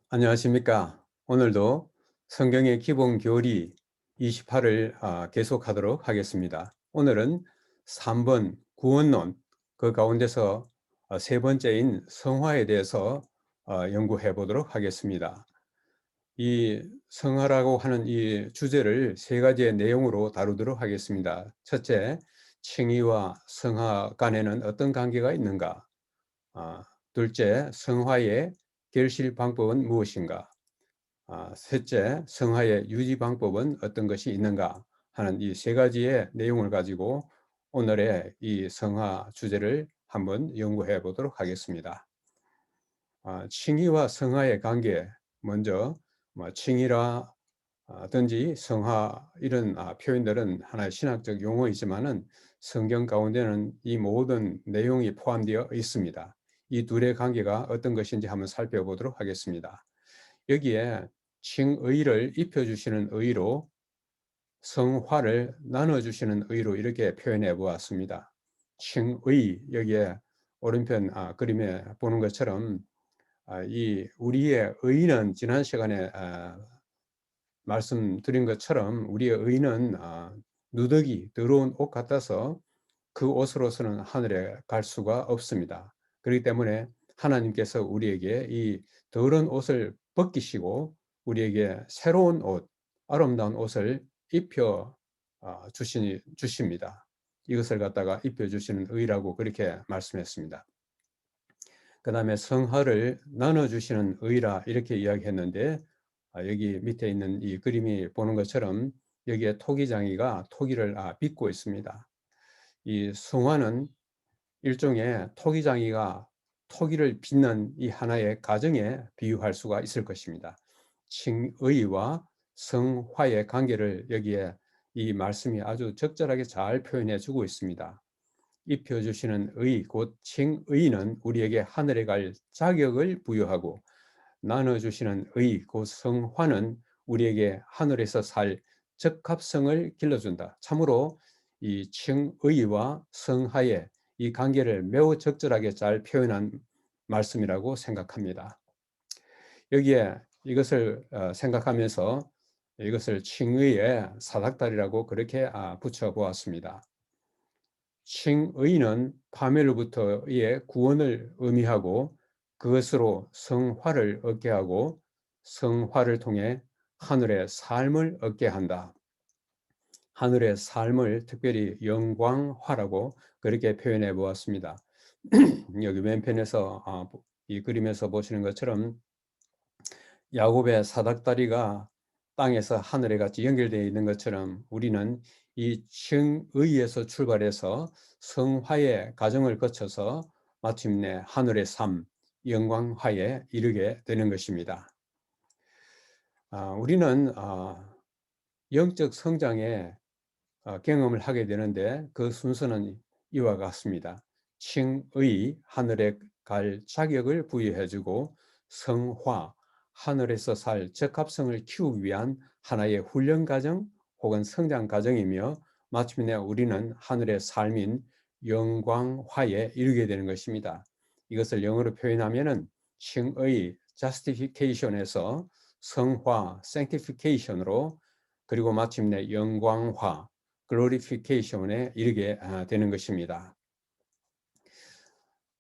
안녕하십니까. 오늘도 성경의 기본 교리 28을 계속하도록 하겠습니다. 오늘은 3번 구원론, 그 가운데서 세 번째인 성화에 대해서 연구해 보도록 하겠습니다. 이 성화라고 하는 이 주제를 세 가지의 내용으로 다루도록 하겠습니다. 첫째, 칭의와 성화 간에는 어떤 관계가 있는가? 둘째, 성화의 결실 방법은 무엇인가? 셋째, 성화의 유지 방법은 어떤 것이 있는가 하는 이 세 가지의 내용을 가지고 오늘의 이 성화 주제를 한번 연구해 보도록 하겠습니다. 칭의와 성화의 관계, 먼저 칭의라든지 성화 이런 표현들은 하나의 신학적 용어이지만은 성경 가운데는 이 모든 내용이 포함되어 있습니다. 이 둘의 관계가 어떤 것인지 한번 살펴보도록 하겠습니다. 여기에 칭의를 입혀주시는 의로, 성화를 나눠주시는 의로 이렇게 표현해 보았습니다. 칭의, 여기에 오른편 그림에 보는 것처럼 이 우리의 의는 지난 시간에 말씀드린 것처럼 우리의 의는 누더기, 더러운 옷 같아서 그 옷으로서는 하늘에 갈 수가 없습니다. 그렇기 때문에 하나님께서 우리에게 이 더러운 옷을 벗기시고 우리에게 새로운 옷, 아름다운 옷을 입혀 주십니다. 이것을 갖다가 입혀주시는 의라고 그렇게 말씀했습니다. 그 다음에 성화를 나눠주시는 의라 이렇게 이야기했는데, 여기 밑에 있는 이 그림이 보는 것처럼 여기에 토기장이가 토기를 빚고 있습니다. 이 성화는 일종의 토기장이가 토기를 빚는 이 하나의 가정에 비유할 수가 있을 것입니다. 칭의와 성화의 관계를 여기에 이 말씀이 아주 적절하게 잘 표현해 주고 있습니다. 입혀주시는 의, 곧 칭의는 우리에게 하늘에 갈 자격을 부여하고, 나눠주시는 의, 곧 성화는 우리에게 하늘에서 살 적합성을 길러준다. 참으로 이 칭의와 성화의 이 관계를 매우 적절하게 잘 표현한 말씀이라고 생각합니다. 여기에 이것을 생각하면서 이것을 칭의의 사닥다리라고 그렇게 붙여 보았습니다. 칭의는 파멸로부터의 구원을 의미하고, 그것으로 성화를 얻게 하고 성화를 통해 하늘의 삶을 얻게 한다. 하늘의 삶을 특별히 영광화라고 그렇게 표현해 보았습니다. 여기 왼편에서 이 그림에서 보시는 것처럼 야곱의 사닥다리가 땅에서 하늘에 같이 연결되어 있는 것처럼 우리는 이 칭의에서 출발해서 성화의 과정을 거쳐서 마침내 하늘의 삶, 영광화에 이르게 되는 것입니다. 우리는 영적 성장의 경험을 하게 되는데 그 순서는 이와 같습니다. 칭의, 하늘에 갈 자격을 부여해주고, 성화, 하늘에서 살 적합성을 키우기 위한 하나의 훈련 과정 혹은 성장 과정이며, 마침내 우리는 하늘의 삶인 영광화에 이르게 되는 것입니다. 이것을 영어로 표현하면은 칭의 justification에서 성화 sanctification으로, 그리고 마침내 영광화 glorification에 이르게 되는 것입니다.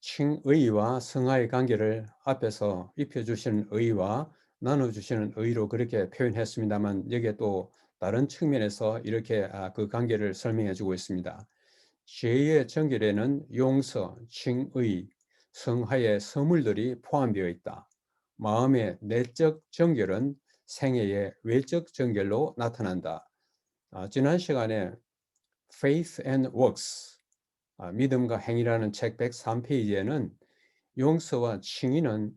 칭의와 성화의 관계를 앞에서 입혀주시는 의와 나눠주시는 의로 그렇게 표현했습니다만, 여기에 또 다른 측면에서 이렇게 그 관계를 설명해 주고 있습니다. 죄의 정결에는 용서, 칭의, 성화의 선물들이 포함되어 있다. 마음의 내적 정결은 생애의 외적 정결로 나타난다. 지난 시간에 Faith and Works, 믿음과 행위라는 책 103페이지에는 용서와 칭의는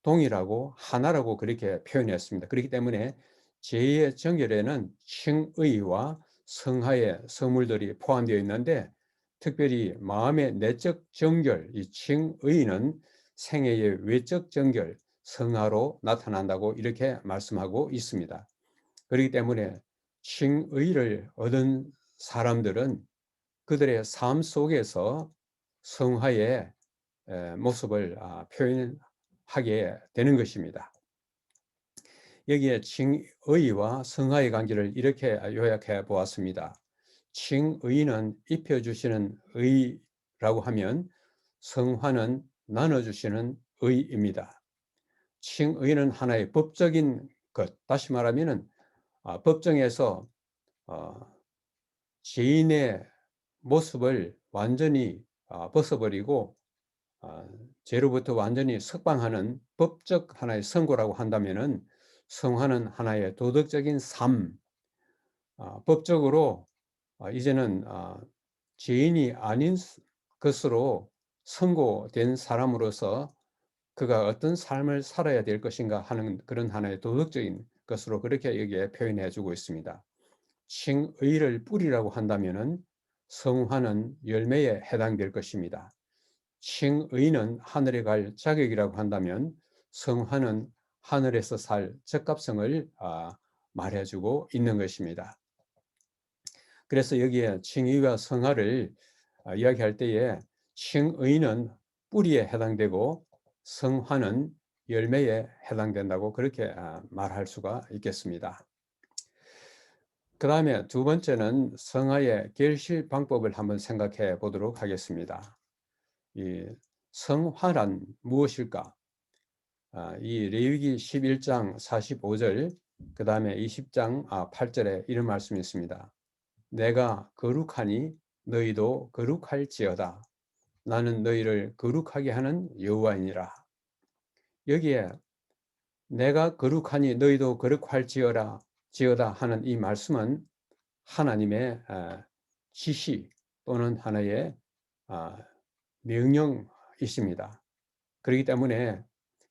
동일하고 하나라고 그렇게 표현했습니다. 그렇기 때문에 죄의 정결에는 칭의와 성화의 선물들이 포함되어 있는데, 특별히 마음의 내적 정결, 이 칭의는 생애의 외적 정결, 성화로 나타난다고 이렇게 말씀하고 있습니다. 그렇기 때문에 칭의를 얻은 사람들은 그들의 삶 속에서 성화의 모습을 표현하게 되는 것입니다. 여기에 칭의와 성화의 관계를 이렇게 요약해 보았습니다. 칭의는 입혀주시는 의라고 하면 성화는 나눠주시는 의입니다. 칭의는 하나의 법적인 것, 다시 말하면 법정에서 죄인의 모습을 완전히 벗어버리고 죄로부터 완전히 석방하는 법적 하나의 선고라고 한다면은, 성화는 하나의 도덕적인 삶, 법적으로 이제는 죄인이 아닌 것으로 선고된 사람으로서 그가 어떤 삶을 살아야 될 것인가 하는 그런 하나의 도덕적인 것으로 그렇게 여기에 표현해 주고 있습니다. 칭의를 뿌리라고 한다면은 성화는 열매에 해당될 것입니다. 칭의는 하늘에 갈 자격이라고 한다면 성화는 하늘에서 살 적합성을 말해주고 있는 것입니다. 그래서 여기에 칭의와 성화를 이야기할 때에 칭의는 뿌리에 해당되고 성화는 열매에 해당된다고 그렇게 말할 수가 있겠습니다. 그 다음에 두 번째는 성화의 결실 방법을 한번 생각해 보도록 하겠습니다. 이 성화란 무엇일까? 이 레위기 11장 45절, 그 다음에 20장 8절에 이런 말씀이 있습니다. 내가 거룩하니 너희도 거룩할지어다. 나는 너희를 거룩하게 하는 여호와이니라. 여기에 내가 거룩하니 너희도 거룩할지어다 하는 이 말씀은 하나님의 지시 또는 하나의 명령이십니다. 그렇기 때문에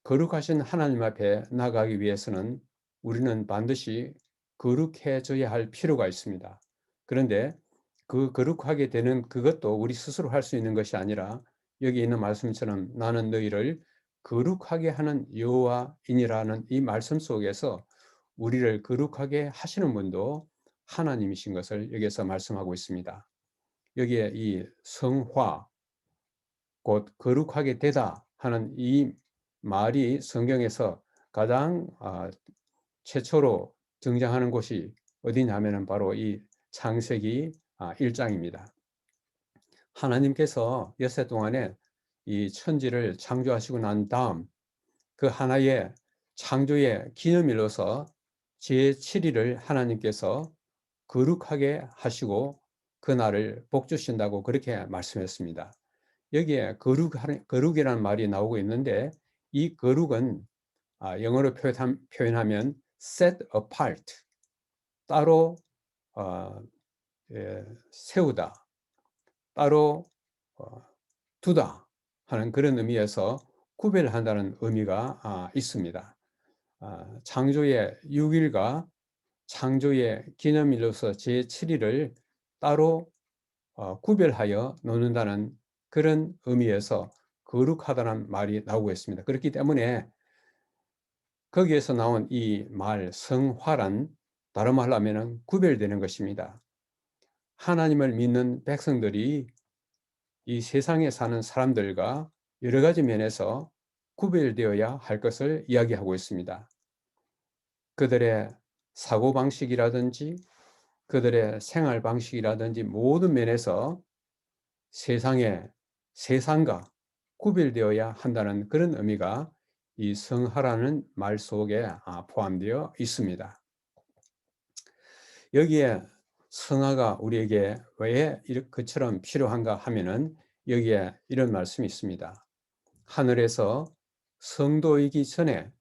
거룩하신 하나님 앞에 나가기 위해서는 우리는 반드시 거룩해져야 할 필요가 있습니다. 그런데 그 거룩하게 되는 그것도 우리 스스로 할 수 있는 것이 아니라 여기 있는 말씀처럼 나는 너희를 거룩하게 하는 여호와이니라는 이 말씀 속에서 우리를 거룩하게 하시는 분도 하나님이신 것을 여기서 말씀하고 있습니다. 여기에 이 성화, 곧 거룩하게 되다 하는 이 말이 성경에서 가장 최초로 등장하는 곳이 어디냐면은 바로 이 창세기 1장입니다. 하나님께서 엿새 동안에 이 천지를 창조하시고 난 다음 그 하나의 창조의 기념일로서 제7일을 하나님께서 거룩하게 하시고 그날을 복 주신다고 그렇게 말씀했습니다. 여기에 거룩이라는 말이 나오고 있는데 이 거룩은 영어로 표현하면 set apart, 따로 세우다, 따로 두다 하는 그런 의미에서 구별한다는 의미가 있습니다. 창조의 6일과 창조의 기념일로서 제7일을 따로 구별하여 놓는다는 그런 의미에서 거룩하다는 말이 나오고 있습니다. 그렇기 때문에 거기에서 나온 이 말 성화란 다른 말로 하면 구별되는 것입니다. 하나님을 믿는 백성들이 이 세상에 사는 사람들과 여러 가지 면에서 구별되어야 할 것을 이야기하고 있습니다. 그들의 사고방식이라든지 그들의 생활 방식이라든지 모든 면에서 세상과 구별되어야 한다는 그런 의미가 이 성화라는 말 속에 포함되어 있습니다. 여기에 성화가 우리에게 왜 그처럼 필요한가 하면은 여기에 이런 말씀이 있습니다. 하늘에서 성도이기 전에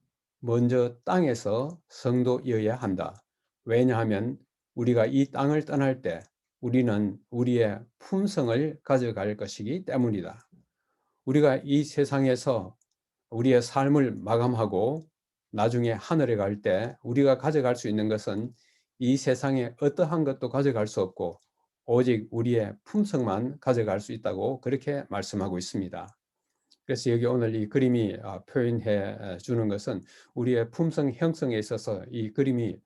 먼저 땅에서 성도여야 한다. 왜냐하면 우리가 이 땅을 떠날 때 우리는 우리의 품성을 가져갈 것이기 때문이다. 우리가 이 세상에서 우리의 삶을 마감하고 나중에 하늘에 갈 때 우리가 가져갈 수 있는 것은 이 세상에 어떠한 것도 가져갈 수 없고 오직 우리의 품성만 가져갈 수 있다고 그렇게 말씀하고 있습니다. 그래서 여기 오늘 이 그림이 표현해 주는 것은 우리의 품성 형성에 있어서 이 그림이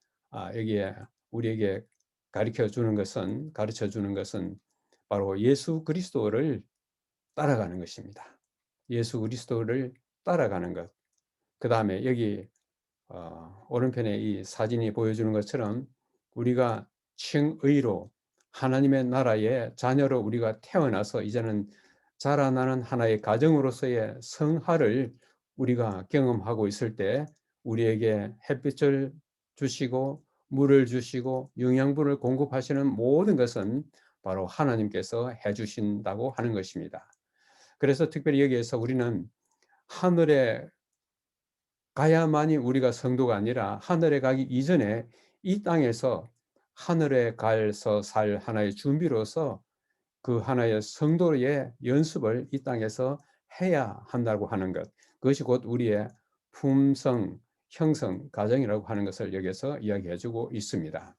여기에 우리에게 가르쳐 주는 것은 바로 예수 그리스도를 따라가는 것입니다. 예수 그리스도를 따라가는 것. 그 다음에 여기 오른편에 이 사진이 보여주는 것처럼 우리가 칭의로 하나님의 나라의 자녀로 우리가 태어나서 이제는 자라나는 하나의 가정으로서의 성화를 우리가 경험하고 있을 때 우리에게 햇빛을 주시고 물을 주시고 영양분을 공급하시는 모든 것은 바로 하나님께서 해 주신다고 하는 것입니다. 그래서 특별히 여기에서 우리는 하늘에 가야만이 우리가 성도가 아니라 하늘에 가기 이전에 이 땅에서 하늘에 가서 살 하나의 준비로서 그 하나의 성도의 연습을 이 땅에서 해야 한다고 하는 것. 그것이 곧 우리의 품성, 형성, 가정이라고 하는 것을 여기서 이야기해 주고 있습니다.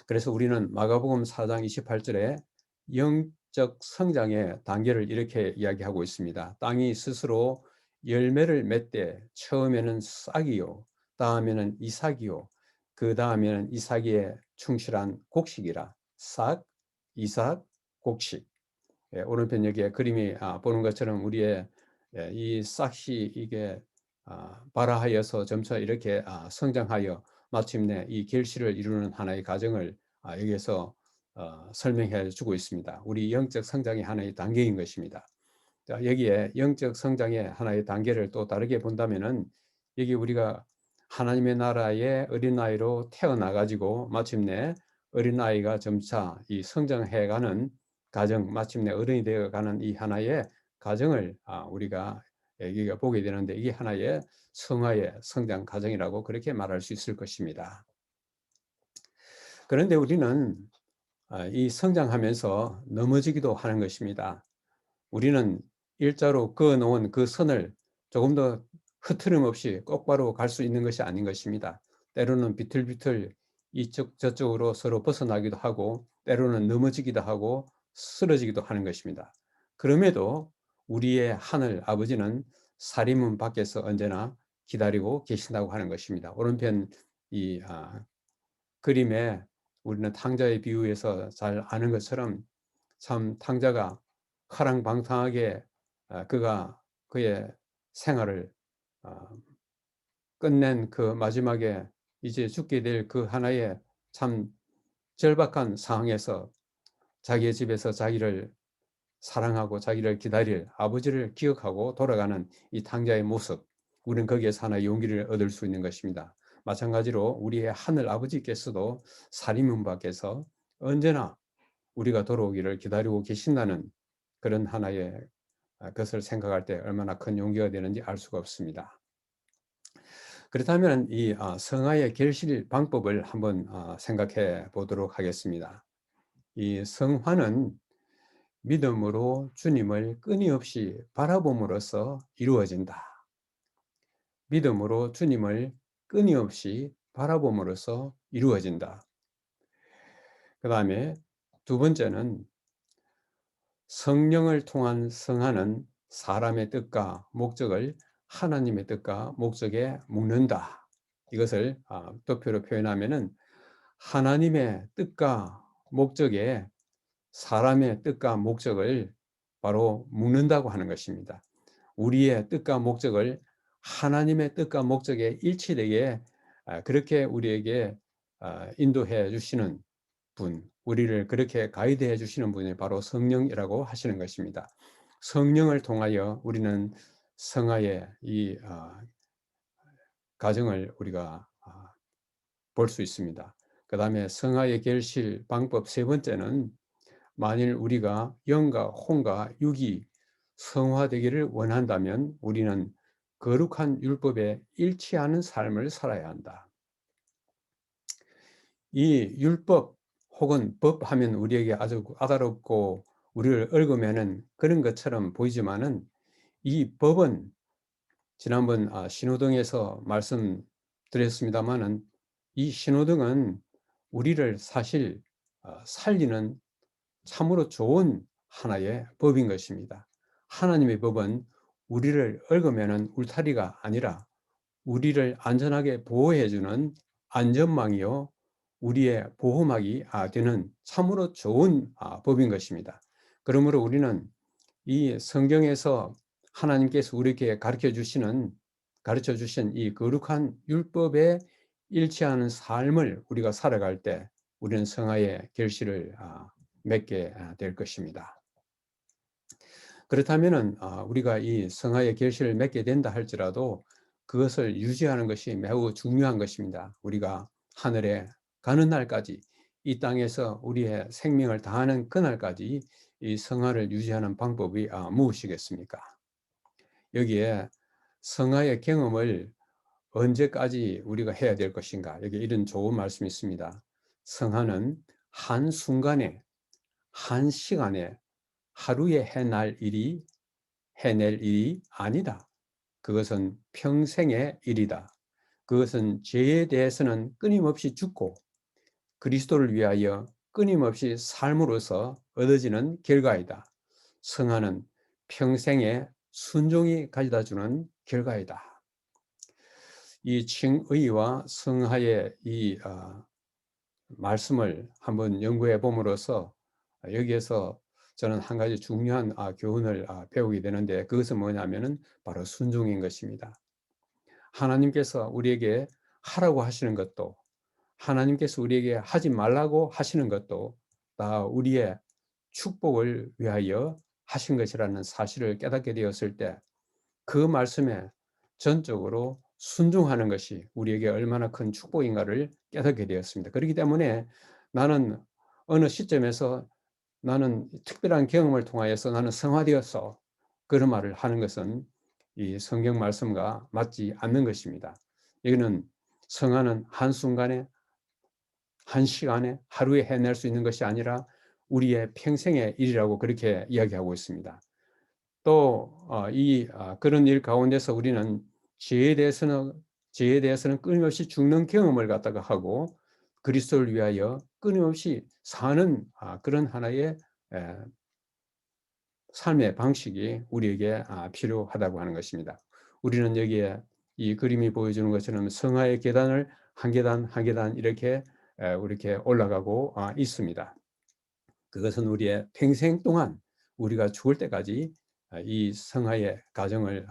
그래서 우리는 마가복음 4장 28절에 영적 성장의 단계를 이렇게 이야기하고 있습니다. 땅이 스스로 열매를 맺되 처음에는 싹이요, 다음에는 이삭이요, 그 다음에는 이삭의 충실한 곡식이라. 싹, 이삭, 곡식. 오른편 여기에 그림이 보는 것처럼 우리의 이 싹이 이게 발화하여서 점차 이렇게 성장하여 마침내 이 결실을 이루는 하나의 과정을 여기에서 설명해 주고 있습니다. 우리 영적 성장의 하나의 단계인 것입니다. 자, 여기에 영적 성장의 하나의 단계를 또 다르게 본다면은 여기 우리가 하나님의 나라의 어린아이로 태어나 가지고 마침내 어린아이가 점차 이 성장해가는 과정, 마침내 어른이 되어가는 이 하나의 과정을 우리가 여기가 보게 되는데 이게 하나의 성화의 성장 과정이라고 그렇게 말할 수 있을 것입니다. 그런데 우리는 이 성장하면서 넘어지기도 하는 것입니다. 우리는 일자로 그어놓은 그 선을 조금 더 흐트름 없이 똑바로 갈 수 있는 것이 아닌 것입니다. 때로는 비틀비틀 이쪽 저쪽으로 서로 벗어나기도 하고 때로는 넘어지기도 하고 쓰러지기도 하는 것입니다. 그럼에도 우리의 하늘 아버지는 사리문 밖에서 언제나 기다리고 계신다고 하는 것입니다. 오른편 이 그림에 우리는 탕자의 비유에서 잘 아는 것처럼 참 탕자가 화랑방탕하게 그가 그의 생활을 끝낸 그 마지막에 이제 죽게 될 그 하나의 참 절박한 상황에서 자기의 집에서 자기를 사랑하고 자기를 기다릴 아버지를 기억하고 돌아가는 이 탕자의 모습, 우리는 거기에서 하나의 용기를 얻을 수 있는 것입니다. 마찬가지로 우리의 하늘 아버지께서도 사리문 밖에서 언제나 우리가 돌아오기를 기다리고 계신다는 그런 하나의 것을 생각할 때 얼마나 큰 용기가 되는지 알 수가 없습니다. 그렇다면 이 성화의 결실 방법을 한번 생각해 보도록 하겠습니다. 이 성화는 믿음으로 주님을 끊임없이 바라봄으로써 이루어진다. 믿음으로 주님을 끊임없이 바라봄으로써 이루어진다. 그 다음에 두 번째는 성령을 통한 성화는 사람의 뜻과 목적을 하나님의 뜻과 목적에 묶는다. 이것을 도표로 표현하면은 하나님의 뜻과 목적에 사람의 뜻과 목적을 바로 묶는다고 하는 것입니다. 우리의 뜻과 목적을 하나님의 뜻과 목적에 일치되게 그렇게 우리에게 인도해 주시는 분, 우리를 그렇게 가이드해 주시는 분이 바로 성령이라고 하시는 것입니다. 성령을 통하여 우리는 성화의 이 과정을 우리가 볼 수 있습니다. 그 다음에 성화의 결실 방법 세 번째는 만일 우리가 영과 혼과 육이 성화되기를 원한다면 우리는 거룩한 율법에 일치하는 삶을 살아야 한다. 이 율법 혹은 법 하면 우리에게 아주 까다롭고 우리를 얽어매는 그런 것처럼 보이지만은 이 법은 지난번 신호등에서 말씀드렸습니다마는 이 신호등은 우리를 사실 살리는 참으로 좋은 하나의 법인 것입니다. 하나님의 법은 우리를 얽어매는 울타리가 아니라 우리를 안전하게 보호해주는 안전망이요 우리의 보호막이 되는 참으로 좋은 법인 것입니다. 그러므로 우리는 이 성경에서 하나님께서 우리에게 가르쳐 주시는 가르쳐 주신 이 거룩한 율법에 일치하는 삶을 우리가 살아갈 때 우리는 성화의 결실을 맺게 될 것입니다. 그렇다면은 우리가 이 성화의 결실을 맺게 된다 할지라도 그것을 유지하는 것이 매우 중요한 것입니다. 우리가 하늘에 가는 날까지, 이 땅에서 우리의 생명을 다하는 그날까지 이 성화를 유지하는 방법이 무엇이겠습니까? 여기에 성화의 경험을 언제까지 우리가 해야 될 것인가? 여기 이런 좋은 말씀이 있습니다. 성화는 한순간에, 한 시간에, 하루에 해낼 일이 아니다. 그것은 평생의 일이다. 그것은 죄에 대해서는 끊임없이 죽고 그리스도를 위하여 끊임없이 삶으로서 얻어지는 결과이다. 성화는 평생의 순종이 가져다주는 결과이다. 이 칭의와 성화의 이 말씀을 한번 연구해 봄으로써 여기에서 저는 한 가지 중요한 교훈을 배우게 되는데, 그것은 뭐냐면은 바로 순종인 것입니다. 하나님께서 우리에게 하라고 하시는 것도, 하나님께서 우리에게 하지 말라고 하시는 것도 다 우리의 축복을 위하여 하신 것이라는 사실을 깨닫게 되었을 때 그 말씀에 전적으로 순종하는 것이 우리에게 얼마나 큰 축복인가를 깨닫게 되었습니다. 그렇기 때문에 나는 어느 시점에서 나는 특별한 경험을 통하여서 나는 성화되었어, 그런 말을 하는 것은 이 성경 말씀과 맞지 않는 것입니다. 여기는 성화는 한순간에, 한 시간에, 하루에 해낼 수 있는 것이 아니라 우리의 평생의 일이라고 그렇게 이야기하고 있습니다. 또 그런 일 가운데서 우리는 죄에 대해서는 끊임없이 죽는 경험을 갖다가 하고 그리스도를 위하여 끊임없이 사는 그런 하나의 삶의 방식이 우리에게 필요하다고 하는 것입니다. 우리는 여기에 이 그림이 보여주는 것처럼 성화의 계단을 한 계단 한 계단 이렇게 올라가고 있습니다. 그것은 우리의 평생 동안 우리가 죽을 때까지 이 성화의 과정을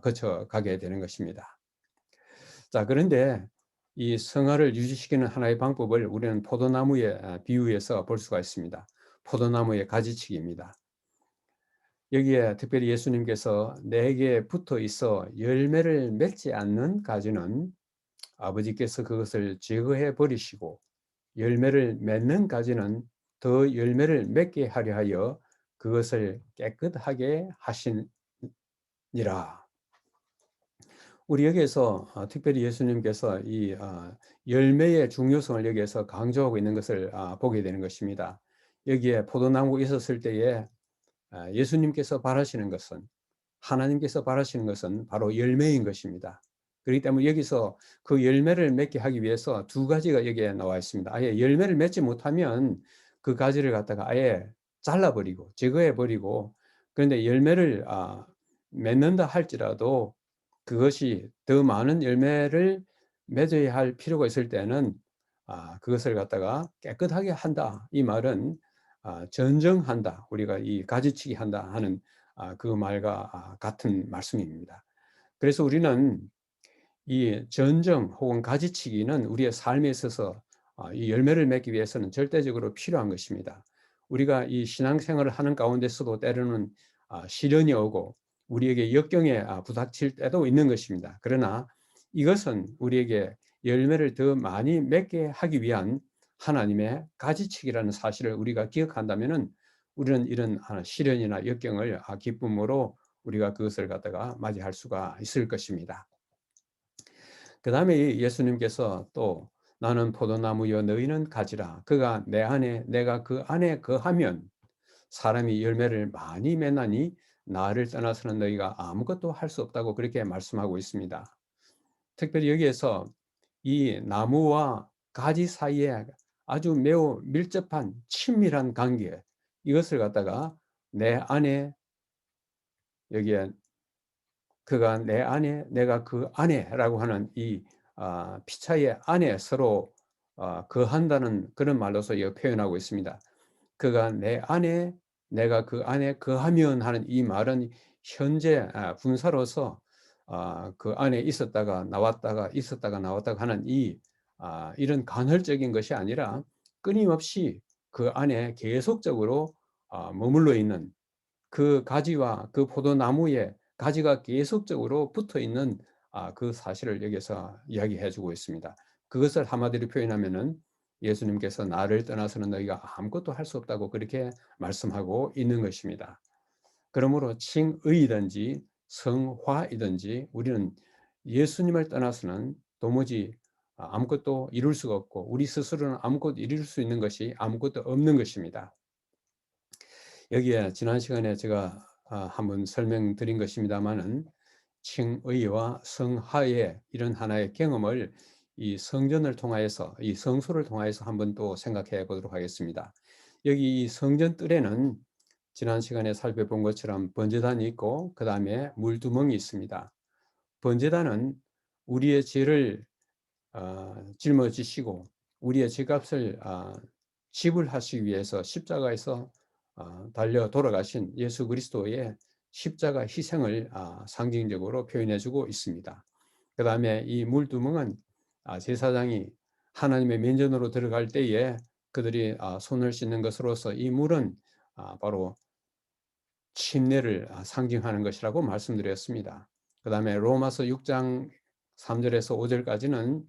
거쳐가게 되는 것입니다. 자, 그런데 이 성화를 유지시키는 하나의 방법을 우리는 포도나무에 비유해서 볼 수가 있습니다. 포도나무의 가지치기입니다. 여기에 특별히 예수님께서 내게 붙어 있어 열매를 맺지 않는 가지는 아버지께서 그것을 제거해 버리시고 열매를 맺는 가지는 더 열매를 맺게 하려 하여 그것을 깨끗하게 하시니라. 우리 여기에서 특별히 예수님께서 이 열매의 중요성을 여기에서 강조하고 있는 것을 보게 되는 것입니다. 여기에 포도나무 있었을 때에 예수님께서 바라시는 것은, 하나님께서 바라시는 것은 바로 열매인 것입니다. 그렇기 때문에 여기서 그 열매를 맺게 하기 위해서 두 가지가 여기에 나와 있습니다. 아예 열매를 맺지 못하면 그 가지를 갖다가 아예 잘라버리고 제거해버리고, 그런데 열매를 맺는다 할지라도 그것이 더 많은 열매를 맺어야 할 필요가 있을 때는 그것을 갖다가 깨끗하게 한다. 이 말은 전정한다, 우리가 이 가지치기 한다 하는 그 말과 같은 말씀입니다. 그래서 우리는 이 전정 혹은 가지치기는 우리의 삶에 있어서 이 열매를 맺기 위해서는 절대적으로 필요한 것입니다. 우리가 이 신앙생활을 하는 가운데서도 때로는 시련이 오고 우리에게 역경에 부닥칠 때도 있는 것입니다. 그러나 이것은 우리에게 열매를 더 많이 맺게 하기 위한 하나님의 가지치기라는 사실을 우리가 기억한다면은 우리는 이런 시련이나 역경을 기쁨으로 우리가 그것을 갖다가 맞이할 수가 있을 것입니다. 그 다음에 예수님께서 또 나는 포도나무여 너희는 가지라. 그가 내 안에 내가 그 안에 거하면 사람이 열매를 많이 맺나니 나를 떠나서는 너희가 아무것도 할 수 없다고 그렇게 말씀하고 있습니다. 특별히 여기에서 이 나무와 가지 사이에 아주 매우 밀접한 친밀한 관계, 이것을 갖다가 내 안에, 여기에 그가 내 안에 내가 그 안에라고 하는 이 피차의 안에 서로 거한다는 그런 말로서 표현하고 있습니다. 그가 내 안에 내가 그 안에 거하면 하는 이 말은 현재 분사로서 그 안에 있었다가 나왔다가 있었다가 나왔다가 하는 이런 간헐적인 것이 아니라 끊임없이 그 안에 계속적으로 머물러 있는 그 가지와 그 포도나무에 가지가 계속적으로 붙어 있는 그 사실을 여기서 이야기해 주고 있습니다. 그것을 한마디로 표현하면은 예수님께서 나를 떠나서는 너희가 아무것도 할 수 없다고 그렇게 말씀하고 있는 것입니다. 그러므로 칭의이든지 성화이든지 우리는 예수님을 떠나서는 도무지 아무것도 이룰 수가 없고 우리 스스로는 아무것도 이룰 수 있는 것이 아무것도 없는 것입니다. 여기에 지난 시간에 제가 한번 설명드린 것입니다마는 칭의와 성화의 이런 하나의 경험을 이 성전을 통하여서 이 성소를 통하여서 한번 또 생각해 보도록 하겠습니다. 여기 이 성전 뜰에는 지난 시간에 살펴본 것처럼 번제단이 있고 그 다음에 물두멍이 있습니다. 번제단은 우리의 죄를 짊어지시고 우리의 죄값을 지불하시기 위해서 십자가에서 달려 돌아가신 예수 그리스도의 십자가 희생을 상징적으로 표현해 주고 있습니다. 그 다음에 이 물두멍은 제사장이 하나님의 면전으로 들어갈 때에 그들이 손을 씻는 것으로서 이 물은 바로 침례를 상징하는 것이라고 말씀드렸습니다. 그 다음에 로마서 6장 3절에서 5절까지는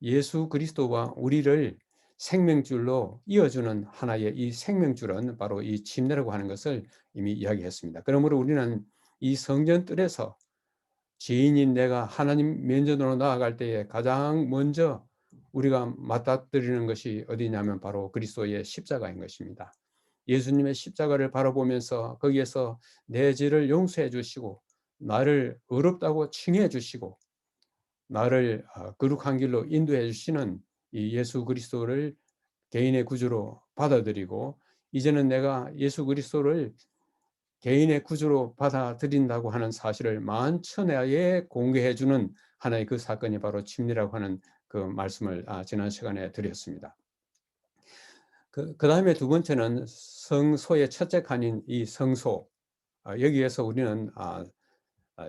예수 그리스도와 우리를 생명줄로 이어주는 하나의 이 생명줄은 바로 이 침례라고 하는 것을 이미 이야기했습니다. 그러므로 우리는 이 성전 뜰에서 죄인인 내가 하나님 면전으로 나아갈 때에 가장 먼저 우리가 맞닥뜨리는 것이 어디냐면 바로 그리스도의 십자가인 것입니다. 예수님의 십자가를 바라보면서 거기에서 내 죄를 용서해 주시고 나를 의롭다고 칭해 주시고 나를 거룩한 길로 인도해 주시는 이 예수 그리스도를 개인의 구주로 받아들이고 이제는 내가 예수 그리스도를 개인의 구주로 받아들인다고 하는 사실을 만천하에 공개해 주는 하나의 그 사건이 바로 침례라고 하는 그 말씀을 지난 시간에 드렸습니다. 그다음에 두 번째는 성소의 첫째 칸인 이 성소. 여기에서 우리는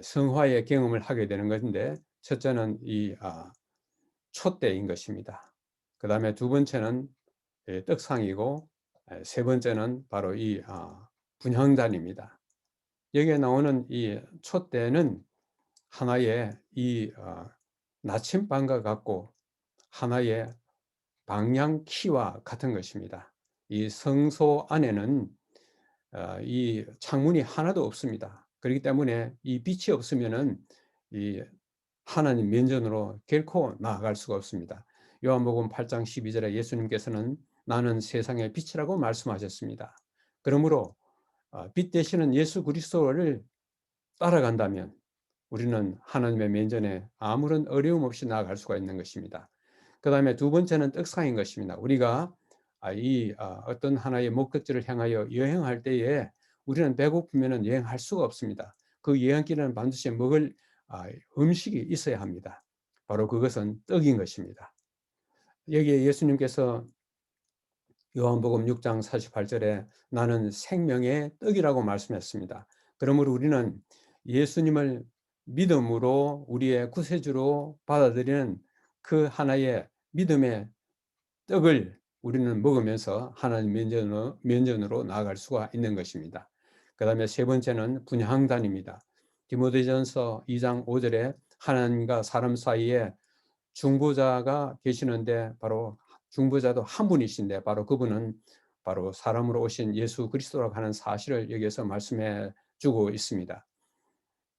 성화의 경험을 하게 되는 것인데 첫째는 이 촛대인 것입니다. 그다음에 두 번째는 떡상이고 세 번째는 바로 이 분향단입니다. 여기에 나오는 이 촛대는 하나의 이 나침반과 같고 하나의 방향키와 같은 것입니다. 이 성소 안에는 이 창문이 하나도 없습니다. 그렇기 때문에 이 빛이 없으면은 이 하나님 면전으로 결코 나아갈 수가 없습니다. 요한복음 8장 12절에 예수님께서는 나는 세상의 빛이라고 말씀하셨습니다. 그러므로 빛 되시는 예수 그리스도를 따라간다면 우리는 하나님의 면전에 아무런 어려움 없이 나아갈 수가 있는 것입니다. 그 다음에 두 번째는 떡상인 것입니다. 우리가 어떤 하나의 목적지를 향하여 여행할 때에 우리는 배고프면 여행할 수가 없습니다. 그 여행길에는 반드시 먹을 음식이 있어야 합니다. 바로 그것은 떡인 것입니다. 여기에 예수님께서 요한복음 6장 48절에 나는 생명의 떡이라고 말씀했습니다. 그러므로 우리는 예수님을 믿음으로 우리의 구세주로 받아들이는 그 하나의 믿음의 떡을 우리는 먹으면서 하나님 면전으로 나아갈 수가 있는 것입니다. 그 다음에 세 번째는 분향단입니다. 디모데전서 2장 5절에 하나님과 사람 사이에 중보자가 계시는데 바로 중보자도 한 분이신데 바로 그분은 바로 사람으로 오신 예수 그리스도라고 하는 사실을 여기에서 말씀해 주고 있습니다.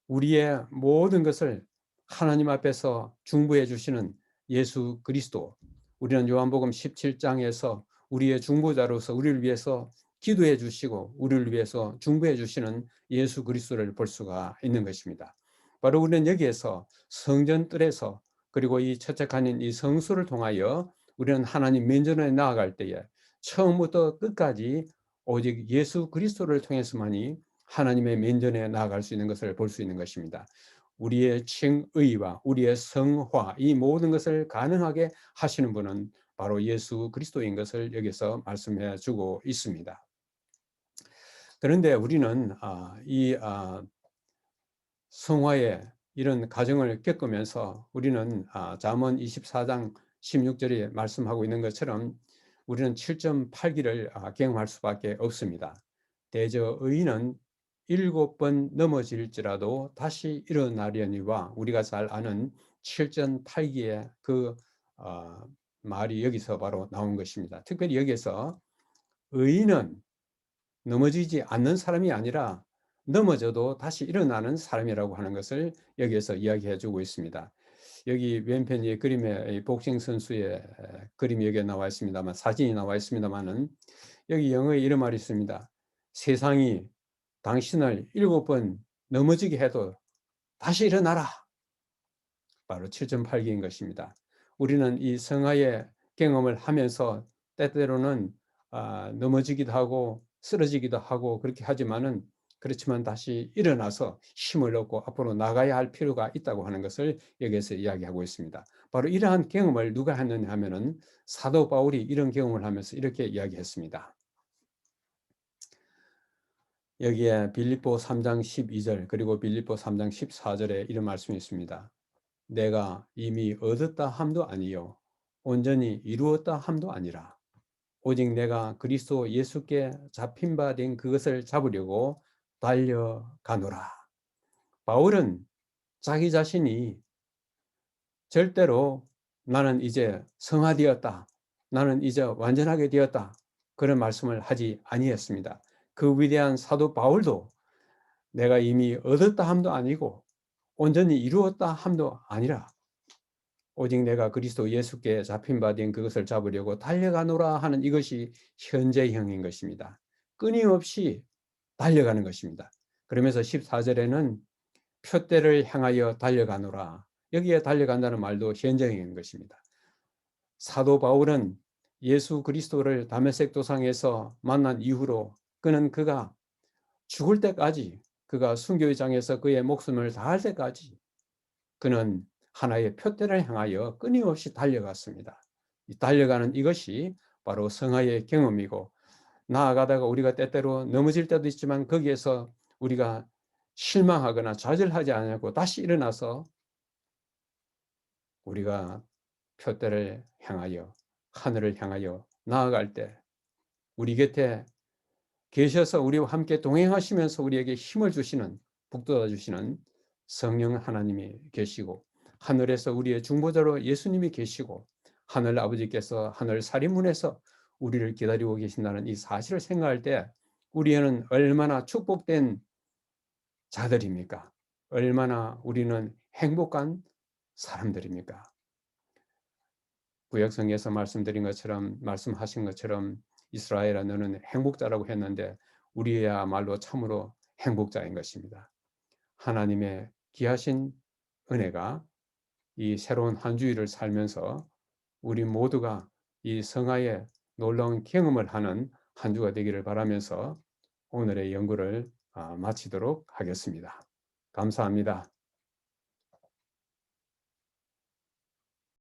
우리의 모든 것을 하나님 앞에서 중보해 주시는 예수 그리스도, 우리는 요한복음 17장에서 우리의 중보자로서 우리를 위해서 기도해 주시고 우리를 위해서 중보해 주시는 예수 그리스도를 볼 수가 있는 것입니다. 바로 우리는 여기에서 성전 뜰에서 그리고 이 첫째 칸인 이 성수를 통하여 우리는 하나님 면전에 나아갈 때에 처음부터 끝까지 오직 예수 그리스도를 통해서만이 하나님의 면전에 나아갈 수 있는 것을 볼 수 있는 것입니다. 우리의 칭의와 우리의 성화 이 모든 것을 가능하게 하시는 분은 바로 예수 그리스도인 것을 여기서 말씀해 주고 있습니다. 그런데 우리는 이 성화의 이런 과정을 겪으면서 우리는 잠언 24장 16절에 말씀하고 있는 것처럼 우리는 7.8기를 경험할 수밖에 없습니다. 대저 의인은 7번 넘어질지라도 다시 일어나려니와, 우리가 잘 아는 7.8기의 그 말이 여기서 바로 나온 것입니다. 특별히 여기서 의인은 넘어지지 않는 사람이 아니라 넘어져도 다시 일어나는 사람이라고 하는 것을 여기에서 이야기해 주고 있습니다. 여기 왼편 이 그림에 복싱 선수의 그림이 여기에 나와 있습니다만, 사진이 나와 있습니다만은, 여기 영어에 이런 말이 있습니다. 세상이 당신을 7번 넘어지게 해도 다시 일어나라. 바로 7.8기인 것입니다. 우리는 이 성화의 경험을 하면서 때때로는 넘어지기도 하고 쓰러지기도 하고 그렇게 하지만은, 그렇지만 다시 일어나서 힘을 얻고 앞으로 나가야 할 필요가 있다고 하는 것을 여기에서 이야기하고 있습니다. 바로 이러한 경험을 누가 했느냐 하면은 사도 바울이 이런 경험을 하면서 이렇게 이야기했습니다. 여기에 빌립보 3장 12절 그리고 빌립보 3장 14절에 이런 말씀이 있습니다. 내가 이미 얻었다 함도 아니요 온전히 이루었다 함도 아니라 오직 내가 그리스도 예수께 잡힌 바 된 그것을 잡으려고 달려가노라. 바울은 자기 자신이 절대로 나는 이제 성화되었다, 나는 이제 완전하게 되었다, 그런 말씀을 하지 아니했습니다. 그 위대한 사도 바울도 내가 이미 얻었다 함도 아니고 온전히 이루었다 함도 아니라 오직 내가 그리스도 예수께 잡힌 바 된 그것을 잡으려고 달려가노라 하는 이것이 현재형인 것입니다. 끊임없이 달려가는 것입니다. 그러면서 14절에는 표대를 향하여 달려가노라. 여기에 달려간다는 말도 현재형인 것입니다. 사도 바울은 예수 그리스도를 다메섹 도상에서 만난 이후로 그가 죽을 때까지, 그가 순교의 장에서 그의 목숨을 다할 때까지 그는 하나의 표대를 향하여 끊임없이 달려갔습니다. 달려가는 이것이 바로 성화의 경험이고, 나아가다가 우리가 때때로 넘어질 때도 있지만 거기에서 우리가 실망하거나 좌절하지 않고 다시 일어나서 우리가 표대를 향하여, 하늘을 향하여 나아갈 때 우리 곁에 계셔서 우리와 함께 동행하시면서 우리에게 힘을 주시는, 북돋아 주시는 성령 하나님이 계시고, 하늘에서 우리의 중보자로 예수님이 계시고, 하늘 아버지께서 하늘 사리문에서 우리를 기다리고 계신다는 이 사실을 생각할 때 우리는 얼마나 축복된 자들입니까? 얼마나 우리는 행복한 사람들입니까? 구약성에서 말씀하신 것처럼 이스라엘아 너는 행복자라고 했는데 우리야말로 참으로 행복자인 것입니다. 하나님의 귀하신 은혜가 이 새로운 한 주일을 살면서 우리 모두가 이 성화의 놀라운 경험을 하는 한 주가 되기를 바라면서 오늘의 연구를 마치도록 하겠습니다. 감사합니다.